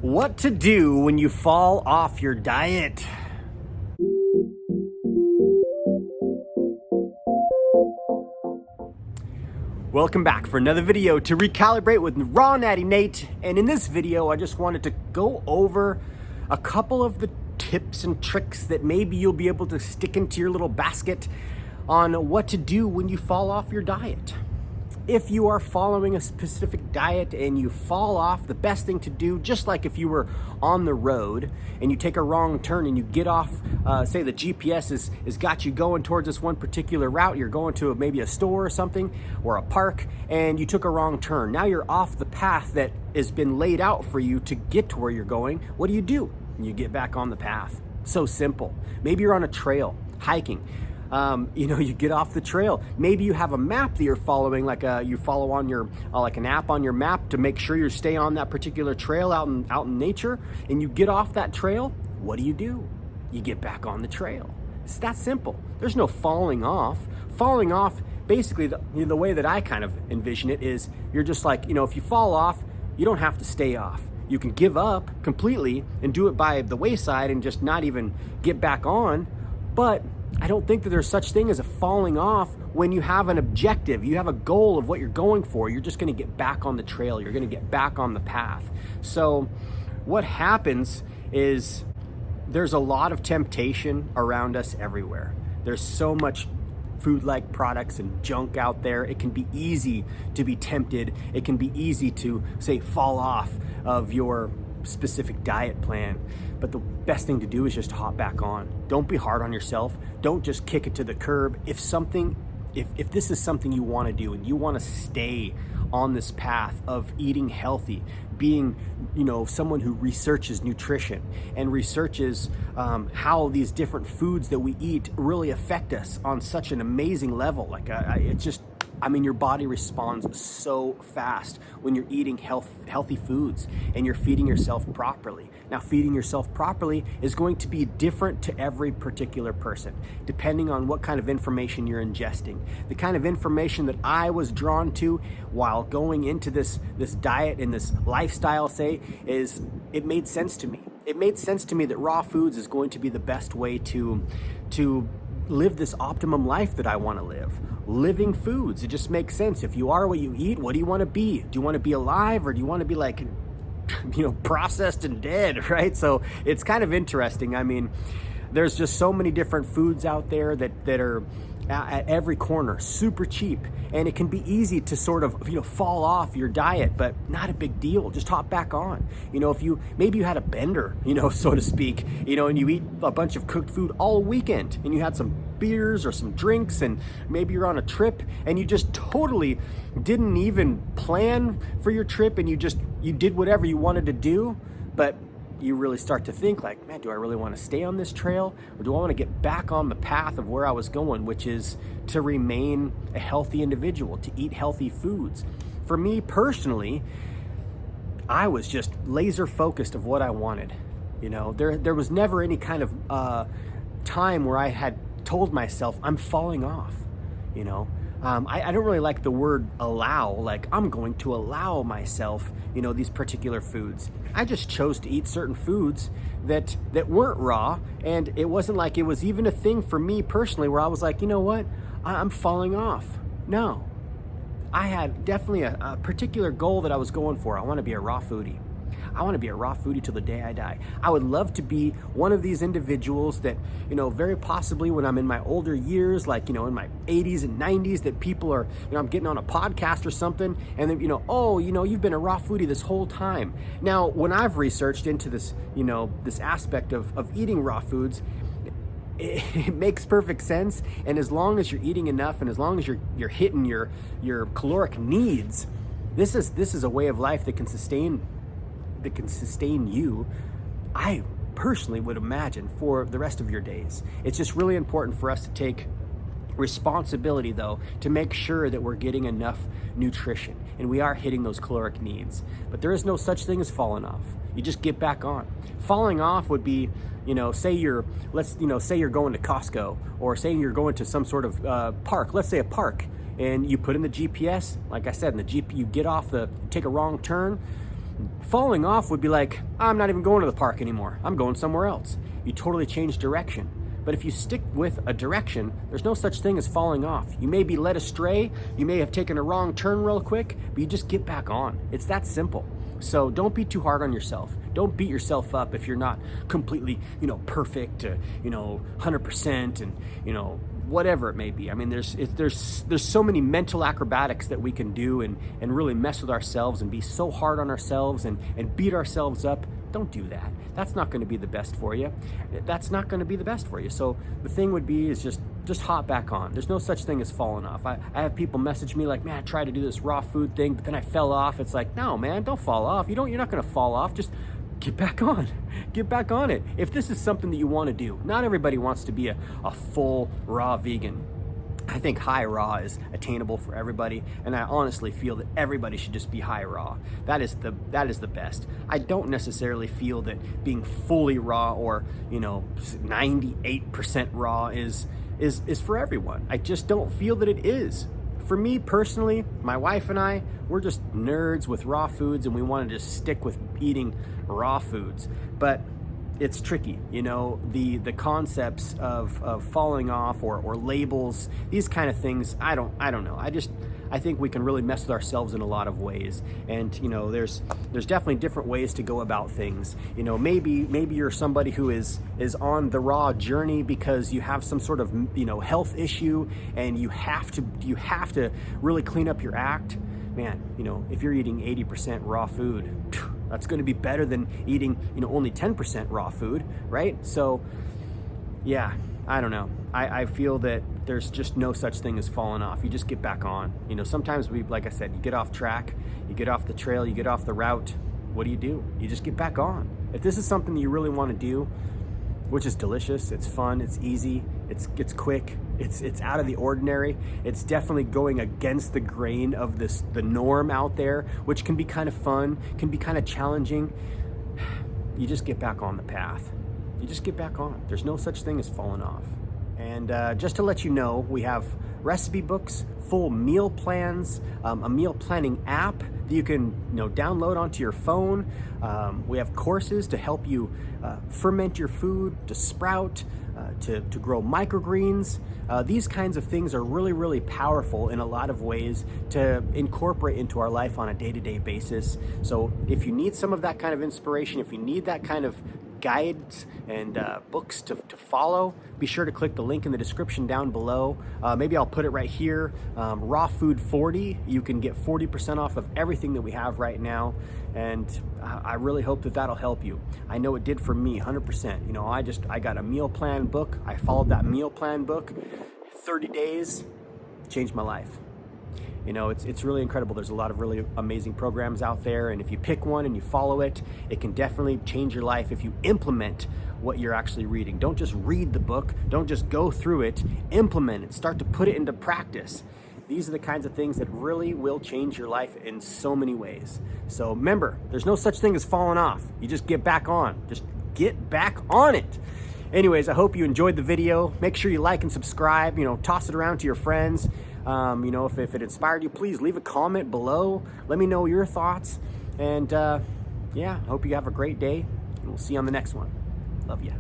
What to do when you fall off your diet. Welcome back for another video to Recalibrate with Raw Natty Nate. And in this video, I just wanted to go over a couple of the tips and tricks that maybe you'll be able to stick into your little basket on what to do when you fall off your diet. If you are following a specific diet and you fall off, the best thing to do, just like if you were on the road and you take a wrong turn and you get off, say the GPS is got you going towards this one particular route, you're going to maybe a store or something, or a park, and you took a wrong turn. Now you're off the path that has been laid out for you to get to where you're going. What do? You get back on the path. So simple. Maybe you're on a trail, hiking. You get off the trail. Maybe you have a map that you're following, like you follow on your like an app on your map to make sure you stay on that particular trail out in nature, and you get off that trail. What do? You get back on the trail. It's that simple. There's no falling off. Falling off, basically, the way that I kind of envision it is you're just like, if you fall off, you don't have to stay off. You can give up completely and do it by the wayside and just not even get back on. But I don't think that there's such thing as a falling off when you have an objective. You have a goal of what you're going for. You're just going to get back on the trail. You're going to get back on the path. So what happens is there's a lot of temptation around us everywhere. There's so much food-like products and junk out there. It can be easy to be tempted. It can be easy to, say, fall off of your specific diet plan. But the best thing to do is just hop back on. Don't be hard on yourself. Don't just kick it to the curb. If this is something you want to do and you want to stay on this path of eating healthy, being someone who researches nutrition and researches how these different foods that we eat really affect us on such an amazing level, your body responds so fast when you're eating healthy foods and you're feeding yourself properly. Now, feeding yourself properly is going to be different to every particular person, depending on what kind of information you're ingesting. The kind of information that I was drawn to while going into this diet and this lifestyle, is it made sense to me. It made sense to me that raw foods is going to be the best way to live this optimum life that I want to live. Living foods, it just makes sense. If you are what you eat, what do you want to be? Do you want to be alive, or do you want to be processed and dead, right? So it's kind of interesting. I mean, there's just so many different foods out there that are at every corner, super cheap, and it can be easy to sort of fall off your diet, but not a big deal. Just hop back on. If maybe you had a bender, so to speak, and you eat a bunch of cooked food all weekend, and you had some beers or some drinks, and maybe you're on a trip and you just totally didn't even plan for your trip, and you did whatever you wanted to do, but you really start to think like, man, do I really want to stay on this trail, or do I want to get back on the path of where I was going, which is to remain a healthy individual, to eat healthy foods? For me personally, I was just laser focused of what I wanted. There was never any kind of time where I had told myself I'm falling off. I don't really like the word allow, like I'm going to allow myself, these particular foods. I just chose to eat certain foods that weren't raw, and it wasn't like it was even a thing for me personally where I was like, what, I'm falling off. No, I had definitely a particular goal that I was going for. I want to be a raw foodie. I want to be a raw foodie till the day I die. I would love to be one of these individuals that, very possibly when I'm in my older years, like, in my 80s and 90s, that people are, I'm getting on a podcast or something, and then, you've been a raw foodie this whole time. Now, when I've researched into this, this aspect of eating raw foods, it makes perfect sense. And as long as you're eating enough, and as long as you're hitting your caloric needs, this is a way of life that can sustain you, I personally would imagine, for the rest of your days. It's just really important for us to take responsibility, though, to make sure that we're getting enough nutrition and we are hitting those caloric needs. But there is no such thing as falling off. You just get back on. Falling off would be, say you're going to Costco, or say you're going to some sort of park, let's say a park, and you put in the GPS, like I said, in the you get off take a wrong turn, Falling off would be like, I'm not even going to the park anymore. I'm going somewhere else. You totally change direction. But if you stick with a direction, there's no such thing as falling off. You may be led astray, you may have taken a wrong turn real quick, but you just get back on. It's that simple. So don't be too hard on yourself. Don't beat yourself up if you're not completely, perfect, 100% and, whatever it may be. I mean, there's so many mental acrobatics that we can do and really mess with ourselves and be so hard on ourselves and beat ourselves up. Don't do that. That's not going to be the best for you. That's not going to be the best for you. So the thing would be is just hop back on. There's no such thing as falling off. I have people message me like, man, I tried to do this raw food thing, but then I fell off. It's like, no, man, don't fall off. You're not going to fall off. Just get back on. Get back on it. If this is something that you want to do, not everybody wants to be a full raw vegan. I think high raw is attainable for everybody, and I honestly feel that everybody should just be high raw. That is the best. I don't necessarily feel that being fully raw or 98% raw is for everyone. I just don't feel that it is. For me personally, my wife and I, we're just nerds with raw foods, and we want to just stick with eating raw foods. But it's tricky, the concepts of falling off or labels, these kind of things. I don't know. I think we can really mess with ourselves in a lot of ways. And there's definitely different ways to go about things. Maybe you're somebody who is on the raw journey because you have some sort of health issue and you have to really clean up your act. Man, if you're eating 80% raw food, that's going to be better than eating, only 10% raw food, right? So, yeah, I don't know. I feel that there's just no such thing as falling off. You just get back on. Sometimes like I said, you get off track, you get off the trail, you get off the route. What do? You just get back on. If this is something that you really want to do, which is delicious, it's fun, it's easy, it's quick, it's out of the ordinary. It's definitely going against the grain of the norm out there, which can be kind of fun, can be kind of challenging. You just get back on the path. You just get back on. There's no such thing as falling off. And just to let you know, we have recipe books, full meal plans, a meal planning app that you can download onto your phone. We have courses to help you ferment your food, to sprout, to grow microgreens. These kinds of things are really, really powerful in a lot of ways to incorporate into our life on a day-to-day basis. So if you need some of that kind of inspiration, if you need that kind of guides and books to follow, be sure to click the link in the description down below. Maybe I'll put it right here. Raw Food 40. You can get 40% off of everything that we have right now, and I really hope that that'll help you. I know it did for me 100%. I got a meal plan book. I followed that meal plan book. 30 days changed my life. It's really incredible. There's a lot of really amazing programs out there, and if you pick one and you follow it, it can definitely change your life if you implement what you're actually reading. Don't just read the book, don't just go through it, implement it, start to put it into practice. These are the kinds of things that really will change your life in so many ways. So remember, there's no such thing as falling off. You just get back on. Just get back on it. Anyways, I hope you enjoyed the video. Make sure you like and subscribe, toss it around to your friends. If it inspired you, please leave a comment below. Let me know your thoughts. And yeah, hope you have a great day, and we'll see you on the next one. Love ya.